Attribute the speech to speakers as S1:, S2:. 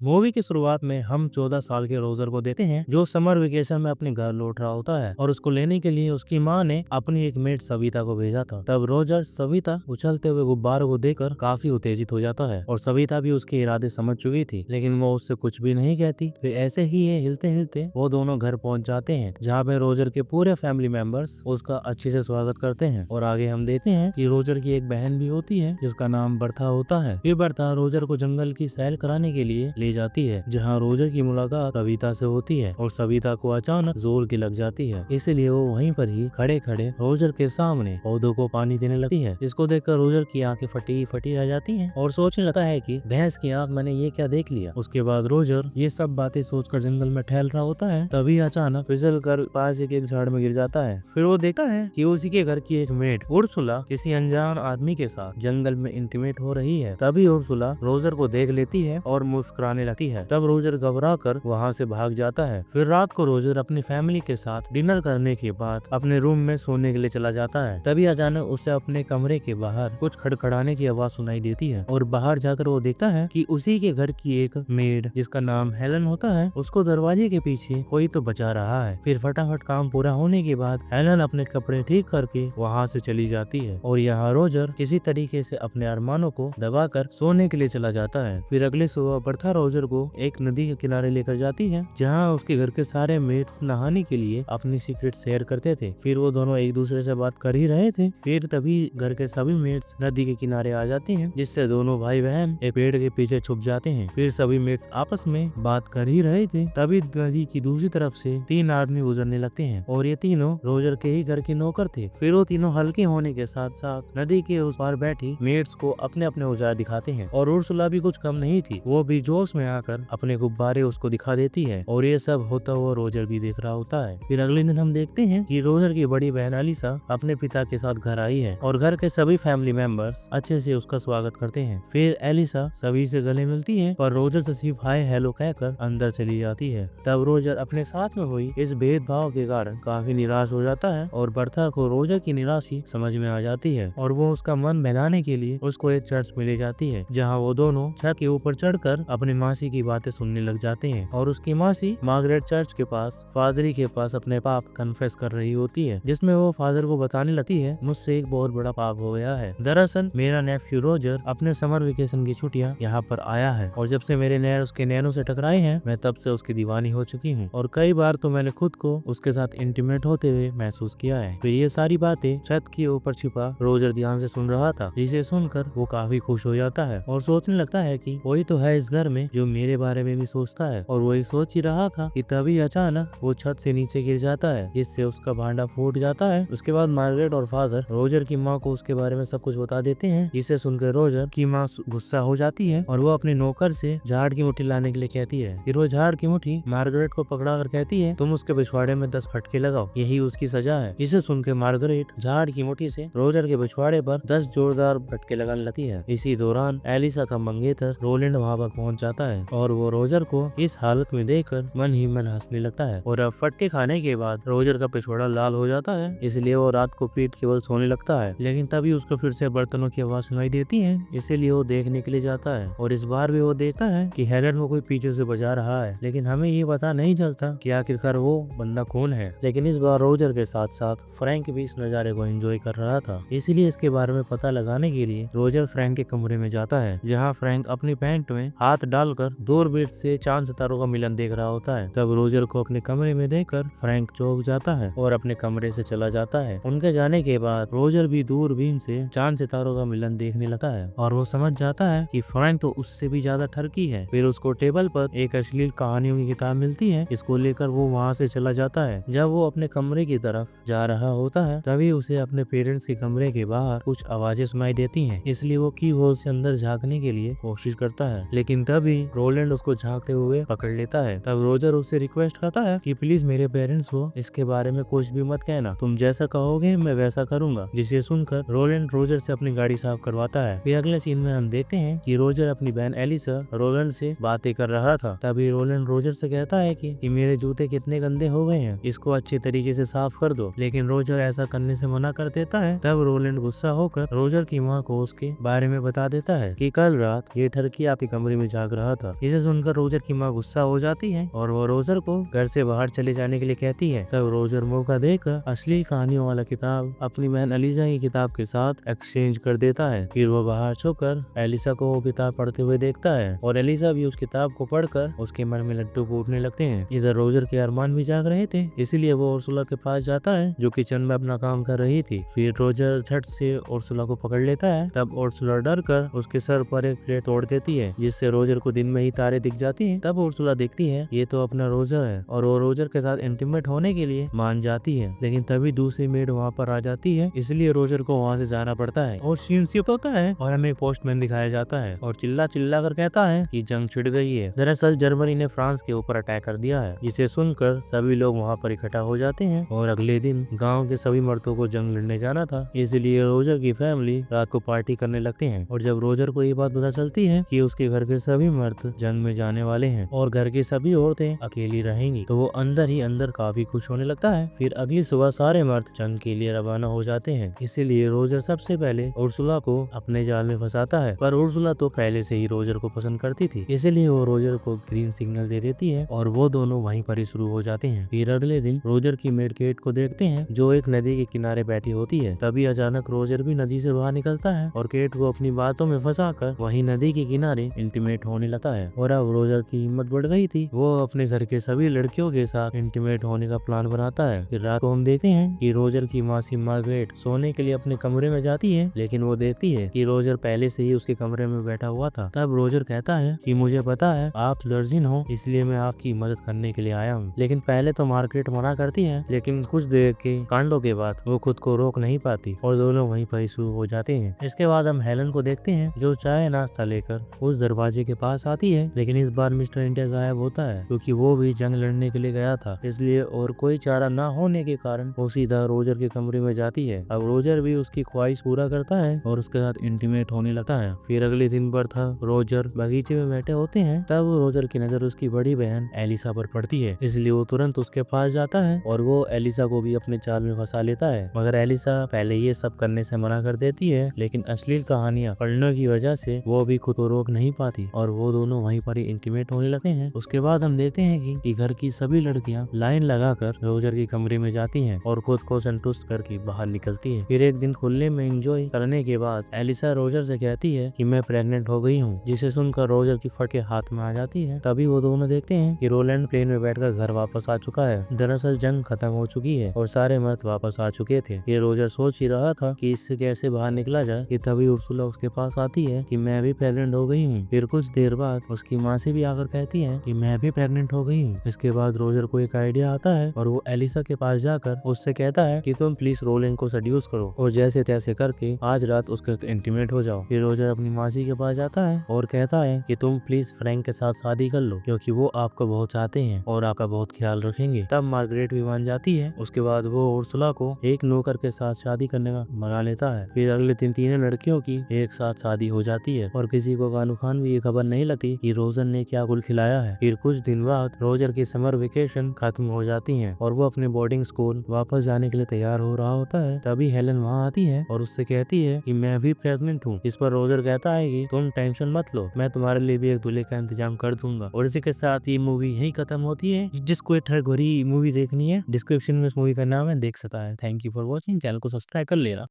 S1: Movie की शुरुआत में हम 14 साल के रोजर को देखते हैं जो समर वेकेशन में अपने घर लौट रहा होता है और उसको लेने के लिए उसकी माँ ने अपनी एक मेट सविता को भेजा था। तब रोजर सविता उछलते हुए गुब्बारों को देखकर काफी उत्तेजित हो जाता है और सविता भी उसके इरादे समझ चुकी थी, लेकिन वो उससे कुछ भी नहीं कहती। फिर ऐसे ही है हिलते हिलते वो दोनों घर पहुंच जाते हैं जहाँ पे रोजर के पूरे फैमिली मेंबर्स उसका अच्छे से स्वागत करते हैं। और आगे हम देखते हैं कि रोजर की एक बहन भी होती है जिसका नाम बर्था होता है। ये बर्था रोजर को जंगल की सैर कराने के लिए ले जाती है जहाँ रोजर की मुलाकात सविता से होती है और सविता को अचानक जोर की लग जाती है, इसलिए वो वहीं पर ही खड़े खड़े रोजर के सामने पौधों को पानी देने लगती है। इसको देखकर रोजर की आंखें फटी फटी आ जाती हैं और सोचने लगता है कि भैंस की आंख, मैंने ये क्या देख लिया। उसके बाद रोजर ये सब बातें सोचकर जंगल में टहल रहा होता है, तभी अचानक फिसल कर पास एक झाड़ में गिर जाता है। फिर वो देखता है कि उसी के घर की एक मेड उर्सुला किसी अनजान आदमी के साथ जंगल में इंटीमेट हो रही है। तभी उर्सुला रोजर को देख लेती है और मुस्कुराने लगती है। तब रोजर घबरा कर वहाँ से भाग जाता है। फिर रात को रोजर अपनी फैमिली के साथ डिनर करने के बाद अपने रूम में सोने के लिए चला जाता है। तभी अचानक उसे अपने कमरे के बाहर कुछ खड़खड़ाने की आवाज सुनाई देती है और बाहर जाकर वो देखता है कि उसी के घर की एक मेड जिसका नाम हेलन होता है उसको दरवाजे के पीछे कोई तो बचा रहा है। फिर फटाफट काम पूरा होने के बाद हेलन अपने कपड़े ठीक करके वहाँ से चली जाती है और यहाँ रोजर किसी तरीके से अपने अरमानों को दबाकर सोने के लिए चला जाता है। फिर अगले सुबह बर्था रोजर को एक नदी के किनारे लेकर जाती है जहाँ उसके घर के सारे मेट्स नहाने के लिए अपनी सीक्रेट शेयर करते थे। फिर वो दोनों एक दूसरे से बात कर ही रहे थे, फिर तभी घर के सभी मेट्स नदी के किनारे आ जाती हैं, जिससे दोनों भाई बहन एक पेड़ के पीछे छुप जाते हैं। फिर सभी मेट्स आपस में बात कर ही रहे थे, तभी नदी की दूसरी तरफ से 3 आदमी गुजरने लगते हैं और ये तीनों रोजर के ही घर के नौकर थे। फिर वो तीनों हल्के होने के साथ साथ नदी के उस पार बैठी मेट्स को अपने अपने औजार दिखाते हैं और उर्सुला भी कुछ कम नहीं थी, वो भी जोश में आकर अपने गुब्बारे उसको दिखा देती है और ये सब होता हुआ रोजर भी देख रहा होता है। फिर अगले दिन हम देखते हैं कि रोजर की बड़ी बहन एलिसा अपने पिता के साथ घर आई है और घर के सभी फैमिली मेंबर्स अच्छे से उसका स्वागत करते हैं। फिर एलिसा सभी से गले मिलती है पर रोजर से सिर्फ हाय हेलो कहकर अंदर चली जाती है। तब रोजर अपने साथ में हुई इस भेदभाव के कारण काफी निराश हो जाता है और बर्था को रोजर की निराशा समझ में आ जाती है और वो उसका मन बहलाने के लिए उसको एक चर्च में ले जाती है जहाँ वो दोनों छत के ऊपर चढ़कर अपनी मासी की बातें सुनने लग जाते हैं और उसकी मासी मार्गरेट चर्च के पास फादरी के पास अपने पाप कन्फेस कर रही होती है, जिसमें वो फादर को बताने लगती है मुझसे एक बहुत बड़ा पाप हो गया है। दरअसल मेरा नेफ्यू रोजर अपने समर वेकेशन की छुट्टियां यहाँ पर आया है और जब से मेरे नैन उसके नैनों से टकराए हैं मैं तब से उसकी दीवानी हो चुकी हूँ और कई बार तो मैंने खुद को उसके साथ इंटीमेट होते हुए महसूस किया है। फिर ये सारी बातें छत के ऊपर छिपा रोजर ध्यान से सुन रहा था, जिसे सुनकर वो काफी खुश हो जाता है और सोचने लगता है कि वही तो है इस घर में जो मेरे बारे में भी सोचता है। और वही सोच ही रहा था कि तभी अचानक वो छत से नीचे गिर जाता है, जिससे उसका भांडा फूट जाता है। उसके बाद मार्गरेट और फादर रोजर की माँ को उसके बारे में सब कुछ बता देते हैं, जिसे सुनकर रोजर की माँ गुस्सा हो जाती है और वो अपने नौकर से झाड़ की मुट्ठी लाने के लिए कहती है। फिर वो झाड़ की मुट्ठी मार्गरेट को पकड़ा कर कहती है तुम उसके पिछवाड़े में 10 फटके लगाओ, यही उसकी सजा है। इसे सुनकर मार्गरेट झाड़ की मुट्ठी से रोजर के पिछवाड़े पर 10 जोरदार फटके लगाने लगती है। इसी दौरान एलिसा का मंगेतर रोलैंड वहाँ पर पहुँच जाता है और वो रोजर को इस हालत में देखकर मन ही मन हंसने लगता है और अब फटके खाने के बाद रोजर का पिछवाड़ा लाल हो जाता है, इसलिए वो रात को पीठ केवल सोने लगता है। लेकिन तभी उसको फिर से बर्तनों की आवाज सुनाई देती है, इसीलिए वो देखने के लिए जाता है और इस बार भी वो देखता है कि हेलन को कोई पीछे से बजा रहा है, लेकिन हमें ये पता नहीं चलता कि आखिरकार वो बंदा कौन है। लेकिन इस बार रोजर के साथ साथ फ्रैंक भी इस नजारे को एंजॉय कर रहा था, इसलिए इसके बारे में पता लगाने के लिए रोजर फ्रैंक के कमरे में जाता है जहाँ फ्रैंक अपनी पैंट में हाथ डालकर दूरबीन से चांद सितारों का मिलन देख रहा होता है। तब रोजर को अपने कमरे में देखकर फ्रैंक चौंक जाता है और अपने कमरे से चला जाता है। उनके जाने के बाद रोजर भी दूरबीन से चांद सितारों का मिलन देखने लगता है और वो समझ जाता है कि फ्रैंक तो उससे भी ज्यादा ठरकी है। फिर उसको टेबल पर एक अश्लील कहानियों की किताब मिलती है, इसको लेकर वो वहाँ से चला जाता है। जब वो अपने कमरे की तरफ जा रहा होता है तभी उसे अपने पेरेंट्स के कमरे के बाहर कुछ आवाजें सुनाई देती हैं, इसलिए वो की होल से अंदर झांकने के लिए कोशिश करता है, लेकिन तभी रोलैंड उसको झांकते हुए पकड़ लेता है। तब रोजर उससे रिक्वेस्ट करता है कि प्लीज मेरे पेरेंट्स को इसके बारे में कुछ भी मत कहना, तुम जैसा कहोगे मैं वैसा करूंगा। जिसे सुनकर रोलैंड रोजर से अपनी गाड़ी साफ करवाता है। फिर अगले सीन में हम देखते हैं कि रोजर अपनी बहन एलिसा रोलैंड से बातें कर रहा था। तभी रोलैंड रोजर से कहता है कि मेरे जूते कितने गंदे हो गए हैं, इसको अच्छे तरीके से साफ कर दो, लेकिन रोजर ऐसा करने से मना कर देता है। तब रोलैंड गुस्सा होकर रोजर की माँ को उसके बारे में बता देता है कि कल रात ये ठरकी आपके कमरे में जाग रहा रहा था। इसे सुनकर रोजर की माँ गुस्सा हो जाती है और वो रोजर को घर से बाहर चले जाने के लिए कहती है। तब रोजर मौका देकर असली कहानियों वाला किताब अपनी बहन एलिसा की किताब के साथ एक्सचेंज कर देता है। फिर वो बाहर छुपकर एलिसा को वो किताब पढ़ते हुए देखता है और एलिसा भी उस किताब को पढ़कर उसके मन में लड्डू फूटने लगते हैं। इधर रोजर के अरमान भी जाग रहे थे, इसीलिए वो उर्सुला के पास जाता है जो किचन में अपना काम कर रही थी। फिर रोजर झट से उर्सुला को पकड़ लेता है। तब उर्सुला डर कर उसके सर पर एक प्लेट तोड़ देती है, जिससे रोजर को दिन में ही तारे दिख जाती हैं। तब उर्सुला देखती है ये तो अपना रोजर है और वो रोजर के साथ इंटीमेट होने के लिए मान जाती है। लेकिन तभी दूसरी मेड वहाँ पर आ जाती है, इसलिए रोजर को वहाँ से जाना पड़ता है और सीन शिफ्ट होता है और हमें एक पोस्टमैन दिखाया जाता है और चिल्ला चिल्ला कर कहता है कि जंग छिड़ गई है। दरअसल जर्मनी ने फ्रांस के ऊपर अटैक कर दिया है, जिसे सुनकर सभी लोग वहाँ पर इकट्ठा हो जाते हैं और अगले दिन गाँव के सभी मर्दों को जंग लड़ने जाना था, इसलिए रोजर की फैमिली रात को पार्टी करने लगते हैं। और जब रोजर को ये बात पता चलती है कि उसके घर के सभी मर्द जंग में जाने वाले हैं और घर की सभी औरतें अकेली रहेंगी, तो वो अंदर ही अंदर काफी खुश होने लगता है। फिर अगली सुबह सारे मर्द जंग के लिए रवाना हो जाते हैं, इसीलिए रोजर सबसे पहले उर्सुला को अपने जाल में फंसाता है। पर उर्सुला तो पहले से ही रोजर को पसंद करती थी, इसलिए वो रोजर को ग्रीन सिग्नल दे देती है और वो दोनों वहीं पर ही शुरू हो जाते हैं। फिर अगले दिन रोजर की मेड केट को देखते हैं जो एक नदी के किनारे बैठी होती है। तभी अचानक रोजर भी नदी से बाहर निकलता है और केट को अपनी बातों में फंसाकर वहीं नदी के किनारे इंटीमेट होने लगता है। और अब रोजर की हिम्मत बढ़ गई थी, वो अपने घर के सभी लड़कियों के साथ इंटीमेट होने का प्लान बनाता है। फिर रात को हम देखते हैं कि रोजर की मासी मार्गरेट सोने के लिए अपने कमरे में जाती है, लेकिन वो देखती है कि रोजर पहले से ही उसके कमरे में बैठा हुआ था। तब रोजर कहता है कि मुझे पता है आप वर्जिन हो, इसलिए मैं आपकी मदद करने के लिए आया हूँ। लेकिन पहले तो मार्गरेट मना करती है, लेकिन कुछ देर के कांडों के बाद वो खुद को रोक नहीं पाती और दोनों वहीं पर शुरू हो जाते हैं। इसके बाद हम हेलन को देखते हैं जो चाय नाश्ता लेकर उस दरवाजे के पास आती है, लेकिन इस बार मिस्टर इंडिया गायब होता है क्योंकि वो भी जंग लड़ने के लिए गया था, इसलिए और कोई चारा न होने के कारण वो सीधा रोजर के कमरे में जाती है। अब रोजर भी उसकी ख्वाहिश पूरा करता है और उसके साथ इंटीमेट होने लगता है। फिर अगले दिन पर था, रोजर बगीचे में बैठे होते हैं। तब रोजर की नजर उसकी बड़ी बहन एलिसा पर पड़ती है, इसलिए वो तुरंत उसके पास जाता है और वो एलिसा को भी अपने चाल में फंसा लेता है। मगर एलिसा पहले ये सब करने से मना कर देती है, लेकिन अश्लील कहानियां पढ़ने की वजह से वो भी खुद को रोक नहीं पाती और वो दोनों वहीं पर ही इंटीमेट होने लगते हैं। उसके बाद हम देखते हैं कि घर की सभी लड़कियां लाइन लगाकर रोजर के कमरे में जाती हैं और खुद को संतुष्ट करके बाहर निकलती है। फिर एक दिन खुले में एंजॉय करने के बाद एलिसा रोजर से कहती है कि मैं प्रेग्नेंट हो गई हूँ, जिसे सुनकर रोजर की फटे हाथ में आ जाती है। तभी वो दोनों देखते हैं कि रोलैंड प्लेन में बैठकर घर वापस आ चुका है। दरअसल जंग खत्म हो चुकी है और सारे मर्द वापस आ चुके थे। ये रोजर सोच ही रहा था कि इससे कैसे बाहर निकला जाए कि तभी उर्सुला उसके पास आती है कि मैं भी प्रेग्नेंट हो गई हूँ। फिर कुछ देर बाद उसकी माँ से भी आकर कहती है कि मैं भी प्रेग्नेंट हो गई हूँ। इसके बाद रोजर को एक आइडिया आता है और वो एलिसा के पास जाकर उससे कहता है कि तुम प्लीज रोलैंड को सेड्यूस करो और जैसे तैसे करके आज रात उसके इंटीमेट हो जाओ। फिर रोजर अपनी मासी के पास जाता है और कहता है कि तुम प्लीज फ्रैंक के साथ शादी कर लो क्योंकि वो आपको बहुत चाहते हैं और आपका बहुत ख्याल रखेंगे। तब मार्गरेट भी मान जाती है। उसके बाद वो उर्सुला को एक नौकर के साथ शादी करने का मना लेता है। फिर अगले दिन तीनों लड़कियों की एक साथ शादी हो जाती है और किसी को कानू खान भी ये खबर नहीं लगती कि रोजर ने क्या कुल खिलाया है। फिर कुछ दिन बाद रोजर की समर वेकेशन खत्म हो जाती है और वो अपने बोर्डिंग स्कूल वापस जाने के लिए तैयार हो रहा होता है। तभी हेलन वहाँ आती है और उससे कहती है कि मैं भी प्रेग्नेंट हूँ। इस पर रोजर कहता है कि तुम टेंशन मत लो, मैं तुम्हारे लिए भी एक दूल्हे का इंतजाम कर दूंगा। और इसी के साथ ये मूवी यही खत्म होती है। जिसको ठरघोरी मूवी देखनी है, डिस्क्रिप्शन में इस मूवी का नाम है, देख सकता है। Thank you for watching, channel को सब्सक्राइब कर लेना।